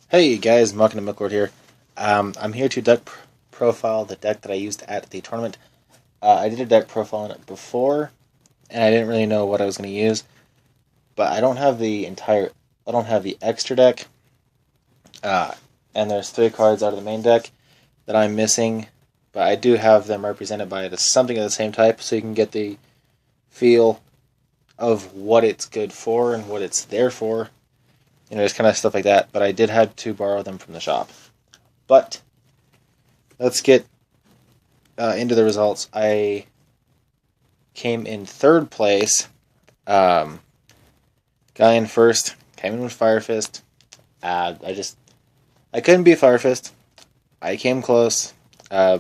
Hey guys, Muck and Milklord here. I'm here to deck profile the deck that I used at the tournament. I did a deck profile on it before, and I didn't really know what I was going to use. But I don't have I don't have the extra deck, uh, and there's 3 cards out of the main deck that I'm missing. But I do have them represented by something of the same type, so you can get the feel of what it's good for and what it's there for. Just kind of stuff like that. But I did have to borrow them from the shop. But let's get into the results. I came in third place. Guy in first came in with Fire Fist. I couldn't beat Fire Fist. I came close. I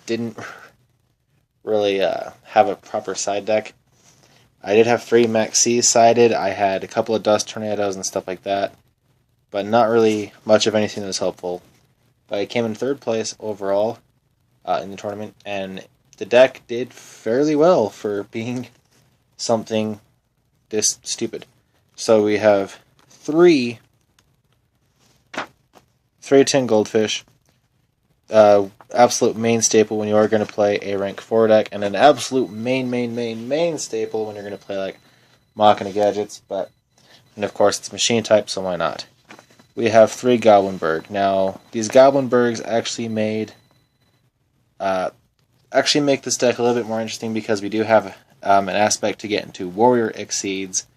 didn't really have a proper side deck. I did have 3 Max C's sided. I had a couple of Dust Tornadoes and stuff like that, but not really much of anything that was helpful. But I came in third place overall in the tournament, and the deck did fairly well for being something this stupid. So we have 3 tin goldfish, absolute main staple when you are going to play a rank 4 deck, and an absolute main staple when you're going to play like Machina Gadgets, and of course it's machine type, so why not? We have 3 Goblinberg. Now, these Goblinbergs actually make this deck a little bit more interesting because we do have an aspect to get into Warrior Exceeds,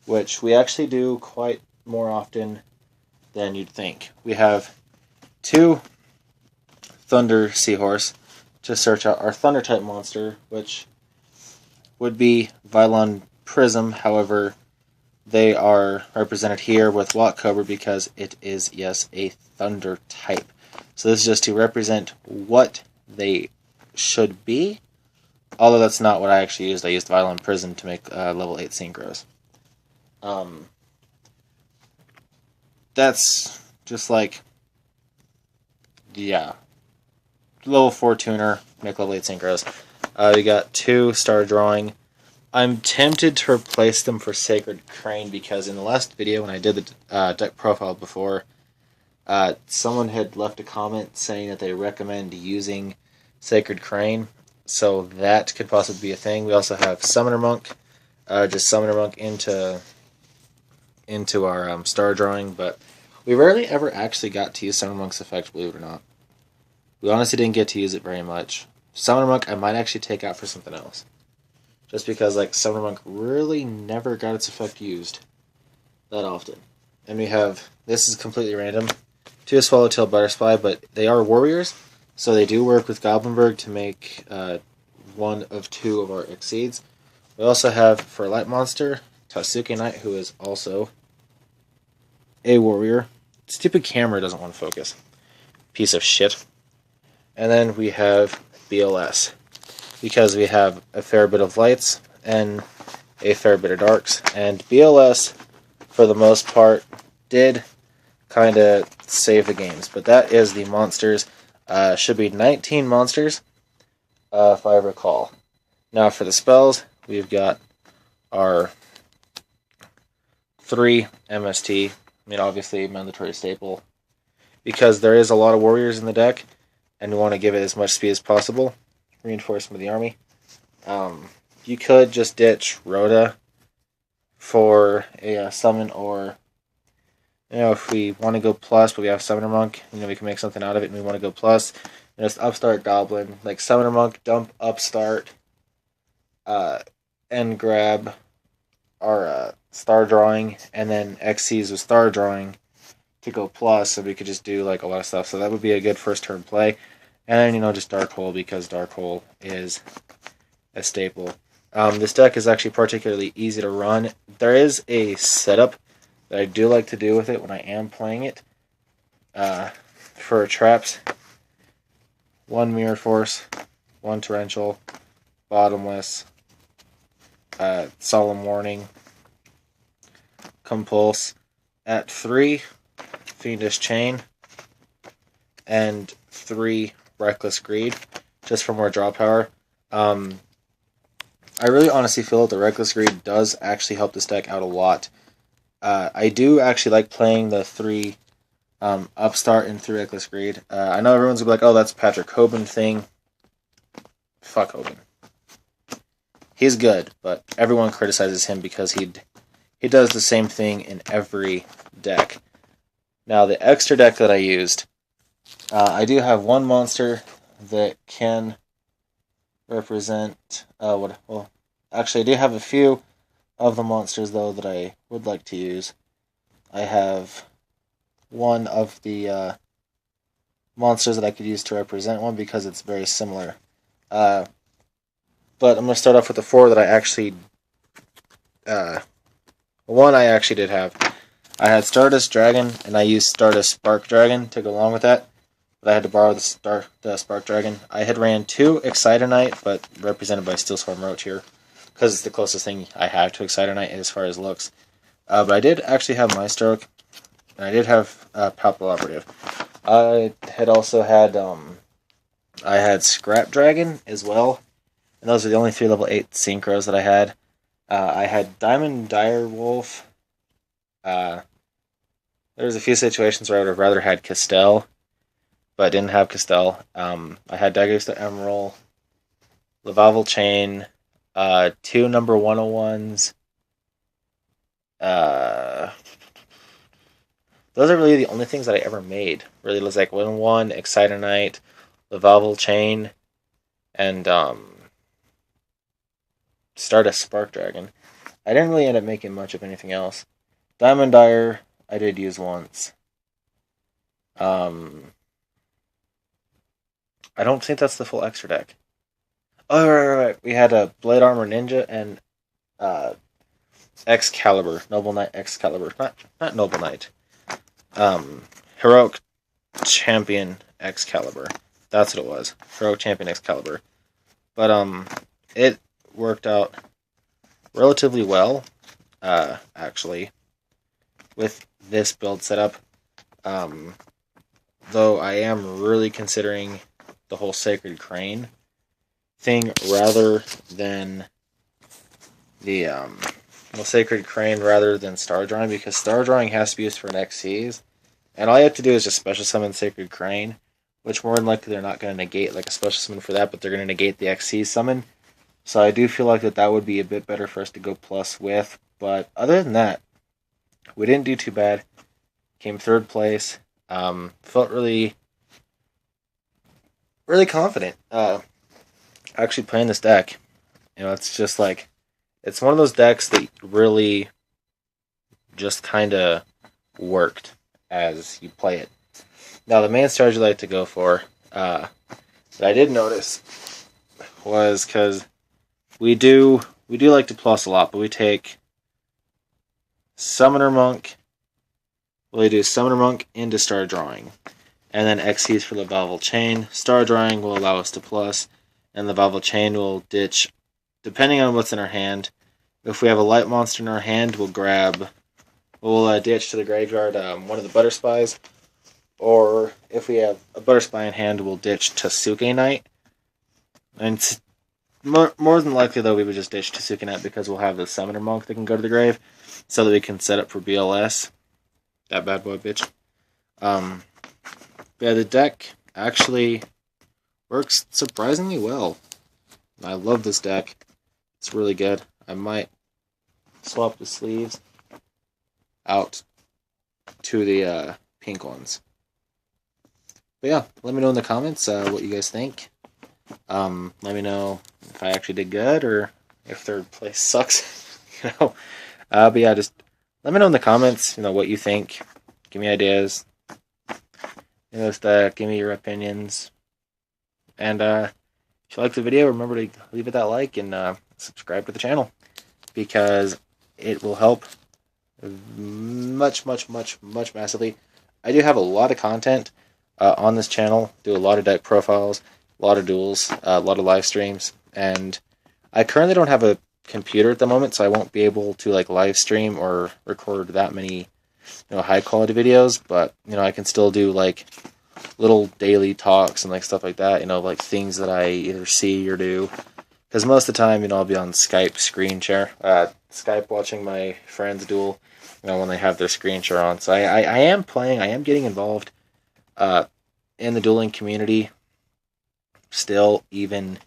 which we actually do quite more often than you'd think. We have 2 Thunder Seahorse to search out our Thunder type monster, which would be Vylon Prism. However, they are represented here with Lock Cobra because it is, yes, a Thunder type. So this is just to represent what they should be, although that's not what I actually used. I used Vylon Prism to make level 8 Synchros. That's just like, yeah, level 4 tuner, make level 8 Synchros. We got 2 Star Drawing. I'm tempted to replace them for Sacred Crane because in the last video when I did the deck profile before, someone had left a comment saying that they recommend using Sacred Crane, so that could possibly be a thing. We also have Summoner Monk, just Summoner Monk into our Star Drawing, but we rarely ever actually got to use Summoner Monk's effect, believe it or not. We honestly didn't get to use it very much. Summoner Monk I might actually take out for something else. Just because, like, Summoner Monk really never got its effect used that often. And we have, this is completely random, 2 Swallowtail Butterfly, but they are warriors, so they do work with Goblinberg to make 1 of 2 of our Exceeds. We also have, for a light monster, Tatsuki Knight, who is also a warrior. Stupid camera doesn't want to focus. Piece of shit. And then we have BLS, because we have a fair bit of lights and a fair bit of darks. And BLS, for the most part, did kind of save the games. But that is the monsters. Should be 19 monsters, if I recall. Now for the spells, we've got our 3 MST. I mean, obviously, mandatory staple. Because there is a lot of warriors in the deck, and we want to give it as much speed as possible. Reinforcement of the army. You could just ditch Rhoda for a summon, or if we want to go plus, but we have Summoner Monk, we can make something out of it, and we want to go plus. Just Upstart Goblin, like Summoner Monk, dump Upstart, and grab our Star Drawing, and then Xyz with Star Drawing to go plus, so we could just do like a lot of stuff. So that would be a good first turn play. And then, just Dark Hole, because Dark Hole is a staple. This deck is actually particularly easy to run. There is a setup that I do like to do with it when I am playing it. For traps, 1 Mirror Force, 1 Torrential, Bottomless, Solemn Warning, Compulse, at 3, Fiendish Chain, and 3 Reckless Greed, just for more draw power. I really honestly feel that the Reckless Greed does actually help this deck out a lot. I do actually like playing the 3 Upstart and 3 Reckless Greed. I know everyone's gonna be like, oh, that's Patrick Hoban thing. Fuck Hoban. He's good, but everyone criticizes him because he does the same thing in every deck. Now, the extra deck that I used, I do have one monster that can represent well, actually, I do have a few of the monsters though that I would like to use. I have one of the monsters that I could use to represent one because it's very similar. But I'm going to start off with the 4 that I actually one I actually did have. I had Stardust Dragon, and I used Stardust Spark Dragon to go along with that. But I had to borrow the Spark Dragon. I had ran 2 Exciter-Knight, but represented by Steel Storm Roach here, because it's the closest thing I have to Exciter-Knight as far as looks. But I did actually have Maestroke, and I did have Palpable Operative. I had also had I had Scrap Dragon as well, and those are the only 3 level 8 Synchros that I had. I had Diamond Direwolf. There's a few situations where I would have rather had Castell, but I didn't have Castell. I had Dagusta Emerald, Lavalval Chain, 2 number 101s. Those are really the only things that I ever made. Really, it was like 101, Exciter-Knight, Lavalval Chain, and Stardust Spark Dragon. I didn't really end up making much of anything else. Diamond Dire, I did use once. I don't think that's the full extra deck. Oh, right. We had a Blade Armor Ninja and Excalibur, Noble Knight Excalibur. Not Noble Knight. Heroic Champion Excalibur. That's what it was. Heroic Champion Excalibur. But it worked out relatively well, actually, with this build setup. Though I am really considering the whole Sacred Crane thing rather than the Sacred Crane rather than Star Drawing, because Star Drawing has to be used for an XCs, and all you have to do is just special summon Sacred Crane, which more than likely they're not going to negate like a special summon for that, but they're going to negate the XC summon. So I do feel like that would be a bit better for us to go plus with, but other than that, we didn't do too bad. Came 3rd place. Felt really confident actually playing this deck. You know, it's just like, it's one of those decks that really just kind of worked as you play it. Now, the main strategy I like to go for, that I did notice, was because we do like to plus a lot, but we take Summoner Monk. We do Summoner Monk into Star Drawing, and then XCs for the Lavalval Chain. Star Drawing will allow us to plus, and the Lavalval Chain will ditch, depending on what's in our hand. If we have a light monster in our hand, we'll ditch to the graveyard one of the Butter Spies, or if we have a Butter Spy in hand, we'll ditch to Tsuke Knight. And more than likely, though, we would just ditch to Tsuke Knight because we'll have the Summoner Monk that can go to the grave, so that we can set up for BLS. That bad boy, bitch. Yeah, the deck actually works surprisingly well. I love this deck. It's really good. I might swap the sleeves out to the pink ones. But yeah, let me know in the comments what you guys think. Let me know if I actually did good or if 3rd place sucks. But yeah, just let me know in the comments, what you think. Give me ideas. Just give me your opinions. And if you like the video, remember to leave it that like and subscribe to the channel, because it will help much massively. I do have a lot of content on this channel. Do a lot of deck profiles, a lot of duels, a lot of live streams, and I currently don't have a computer at the moment, so I won't be able to live stream or record that many high quality videos, but I can still do little daily talks and stuff like that, like things that I either see or do, Because most of the time, I'll be on Skype screen share, Skype watching my friends duel, when they have their screen share on. So I am playing, I am getting involved uh, in the dueling community still, even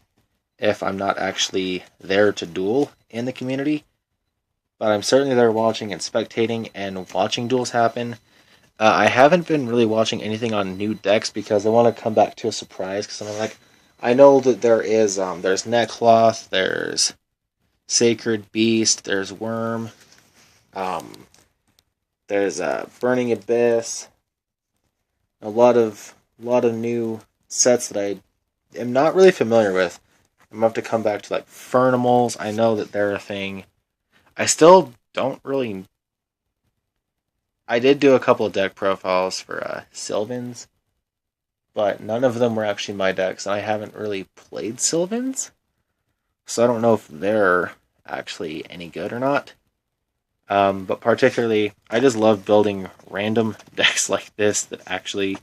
if I'm not actually there to duel in the community. But I'm certainly there watching and spectating and watching duels happen. I haven't been really watching anything on new decks because I want to come back to a surprise. Because I'm like, I know that there's Neckcloth, there's Sacred Beast, there's Worm, um, there's Burning Abyss, a lot of new sets that I am not really familiar with. I'm gonna have to come back to like Furnimals. I know that they're a thing. I still don't really. I did do a couple of deck profiles for Sylvans, but none of them were actually my decks, and I haven't really played Sylvans, so I don't know if they're actually any good or not. But particularly, I just love building random decks like this that actually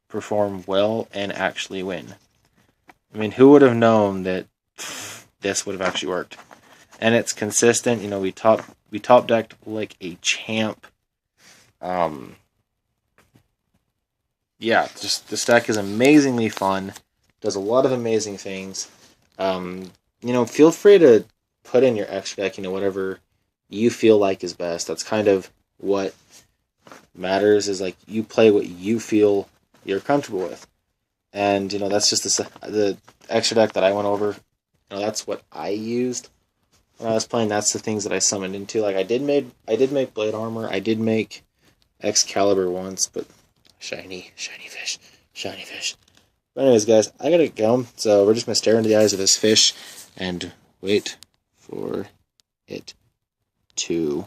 perform well and actually win. I mean, who would have known that this would have actually worked? And it's consistent. We top decked like a champ. Um, yeah, just this deck is amazingly fun. Does a lot of amazing things. Feel free to put in your extra deck. Whatever you feel like is best. That's kind of what matters. Is like you play what you feel you're comfortable with. And that's just the extra deck that I went over. That's what I used when I was playing. That's the things that I summoned into. Like I did make Blade Armor. I did make Excalibur once, but shiny fish, shiny fish. But anyways, guys, I gotta go. So we're just gonna stare into the eyes of this fish and wait for it to